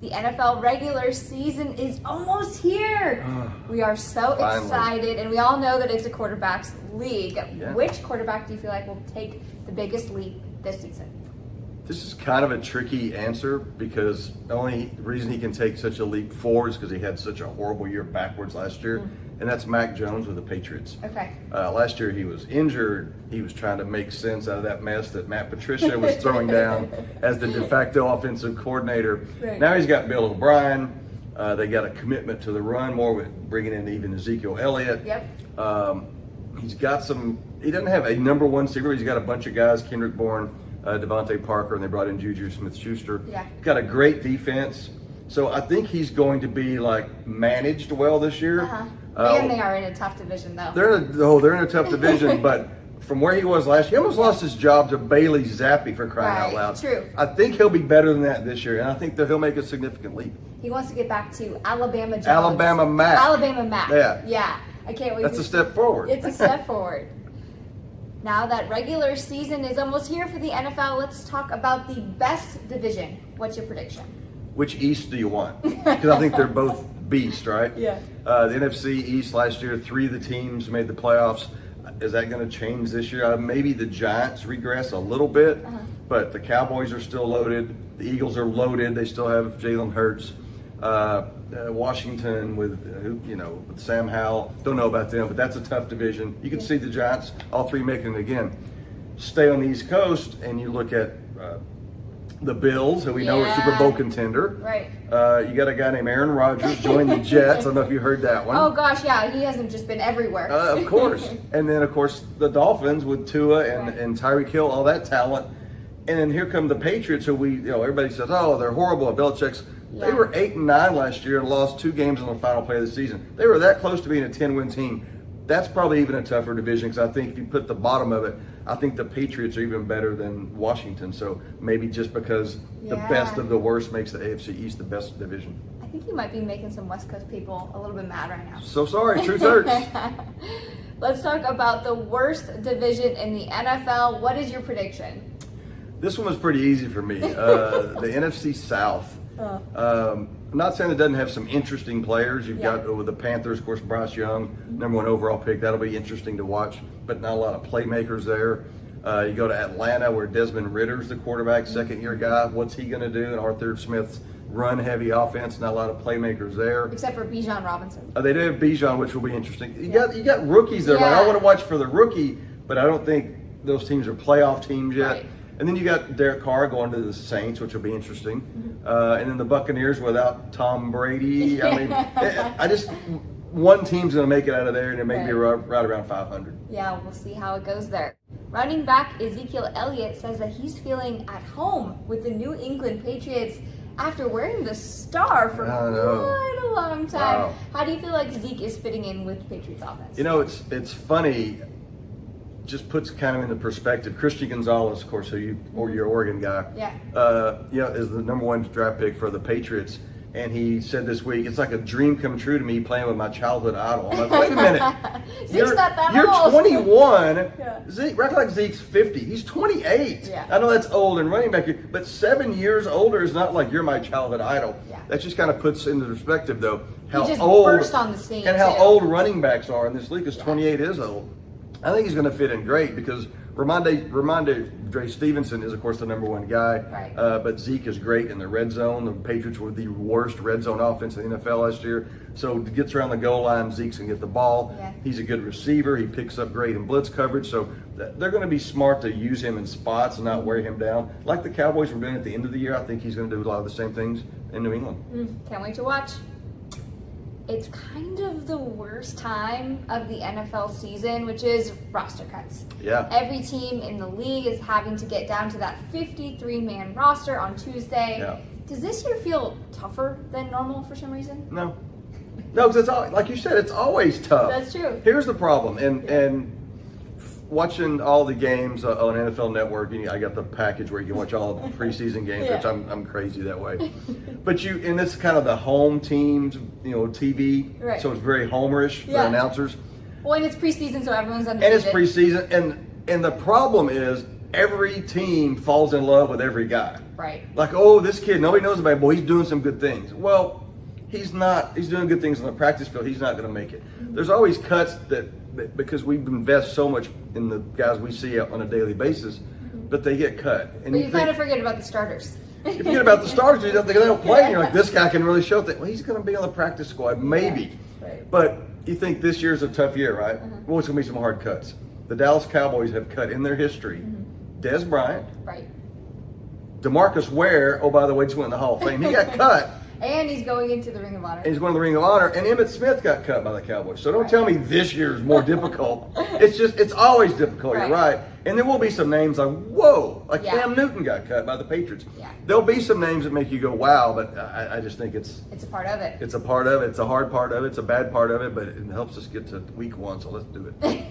The NFL regular season is almost here. We are so excited, and we all know that it's a quarterback's league. Yeah. Which quarterback do you feel like will take the biggest leap this season? This is kind of a tricky answer because the only reason he can take such a leap forward is because he had such a horrible year backwards last year, and that's Mac Jones with the Patriots. Okay. Last year he was injured. He was trying to make sense out of that mess that Matt Patricia was throwing down as the de facto offensive coordinator. Right. Now he's got Bill O'Brien. They got a commitment to the run more with bringing in even Ezekiel Elliott. Yep. He's got some. He doesn't have a number one receiver. He's got a bunch of guys: Kendrick Bourne, Devontae Parker, and they brought in Juju Smith-Schuster. Yeah. Got a great defense. So I think he's going to be like managed well this year. And they are in a tough division, though. They're in a tough division, but from where he was last year, he almost lost his job to Bailey Zappi for crying out loud. True. I think he'll be better than that this year, and I think that he'll make a significant leap. He wants to get back to Alabama Jones. Alabama Mac. Alabama Mac. Yeah. Yeah. I can't wait. That's a step forward. It's a step forward. Now that regular season is almost here for the NFL, let's talk about the best division. What's your prediction? Which East do you want? Because I think they're both beast, right? Yeah. The NFC East last year, 3 of the teams made the playoffs. Is that going to change this year? Maybe the Giants regress a little bit, but the Cowboys are still loaded. The Eagles are loaded. They still have Jalen Hurts. Washington with Sam Howell. Don't know about them, but that's a tough division. You can see the Giants, all 3 making it again. Stay on the East Coast, and you look at the Bills, who we know are Super Bowl contender. Right. You got a guy named Aaron Rodgers joined the Jets. I don't know if you heard that one. Oh gosh, yeah, he hasn't just been everywhere. Of course. And then of course the Dolphins with Tua and Tyreek Hill, all that talent. And then here come the Patriots, who everybody says, oh, they're horrible. Belichick's. Yeah. They were 8-9 last year and lost 2 games on the final play of the season. They were that close to being a 10-win team. That's probably even a tougher division because I think if you put the bottom of it, I think the Patriots are even better than Washington. So maybe just because the best of the worst makes the AFC East the best division. I think you might be making some West Coast people a little bit mad right now. So sorry, truth hurts. Let's talk about the worst division in the NFL. What is your prediction? This one was pretty easy for me. The NFC South. I'm not saying it doesn't have some interesting players. You've got with the Panthers, of course, Bryce Young, number 1 overall pick. That'll be interesting to watch, but not a lot of playmakers there. You go to Atlanta, where Desmond Ritter's the quarterback, second-year guy. What's he going to do? And Arthur Smith's run-heavy offense. Not a lot of playmakers there. Except for Bijan Robinson. They do have Bijan, which will be interesting. You got rookies there. Like, I want to watch for the rookie, but I don't think those teams are playoff teams yet. Right. And then you got Derek Carr going to the Saints, which will be interesting. And then the Buccaneers without Tom Brady. I mean, one team's going to make it out of there, and it may be right around 500. Yeah, we'll see how it goes there. Running back Ezekiel Elliott says that he's feeling at home with the New England Patriots after wearing the star for quite a long time. Wow. How do you feel like Zeke is fitting in with Patriots offense? It's funny. Just puts kind of into perspective. Christian Gonzalez, of course, your Oregon guy, is the number 1 draft pick for the Patriots. And he said this week, it's like a dream come true to me playing with my childhood idol. I'm like, wait a minute. Zeke's not that you're old. 21. Zeke, recollect Zeke's 50. He's 28. Yeah. I know that's old and running back, but 7 years older is not like you're my childhood idol. Yeah. That just kind of puts into perspective, though, how he just old burst on the scene and how too. old running backs are in this league. Because 28 is old. I think he's going to fit in great because Ramondre Stevenson is, of course, the number 1 guy. Right. But Zeke is great in the red zone. The Patriots were the worst red zone offense in the NFL last year. So he gets around the goal line, Zeke's going to get the ball. Yeah. He's a good receiver. He picks up great in blitz coverage. So they're going to be smart to use him in spots and not wear him down. Like the Cowboys were doing at the end of the year, I think he's going to do a lot of the same things in New England. Can't wait to watch. It's kind of the worst time of the NFL season, which is roster cuts. Yeah. Every team in the league is having to get down to that 53-man roster on Tuesday. Yeah. Does this year feel tougher than normal for some reason? No, because it's like you said, it's always tough. That's true. Here's the problem, and watching all the games on NFL Network, I got the package where you can watch all the preseason games, which I'm crazy that way. But and it's kind of the home teams, TV, right. So it's very homerish, the announcers. Well, and it's preseason, so everyone's undefeated. And it's preseason, and the problem is every team falls in love with every guy. Right. Like, oh, this kid, nobody knows about him. Boy, he's doing some good things. Well, he's not. He's doing good things on the practice field. He's not going to make it. There's always cuts that because we invest so much in the guys we see on a daily basis, but they get cut. And But you kind of forget about the starters. You forget about the starters. You don't think they don't play. And you're like, this guy can really show that. Well, he's going to be on the practice squad, maybe. Yeah. Right. But you think this year's a tough year, right? Well, it's going to be some hard cuts. The Dallas Cowboys have cut in their history Des Bryant, Right. DeMarcus Ware. Oh, by the way, just went in the Hall of Fame. He got cut. And he's going into the Ring of Honor. And he's going to the Ring of Honor. And Emmitt Smith got cut by the Cowboys. So don't tell me this year is more difficult. It's always difficult. You're right. And there will be some names like, whoa, like Cam Newton got cut by the Patriots. Yeah. There'll be some names that make you go, wow, but I just think it's a part of it. It's a part of it. It's a hard part of it. It's a bad part of it, but it helps us get to week 1, so let's do it.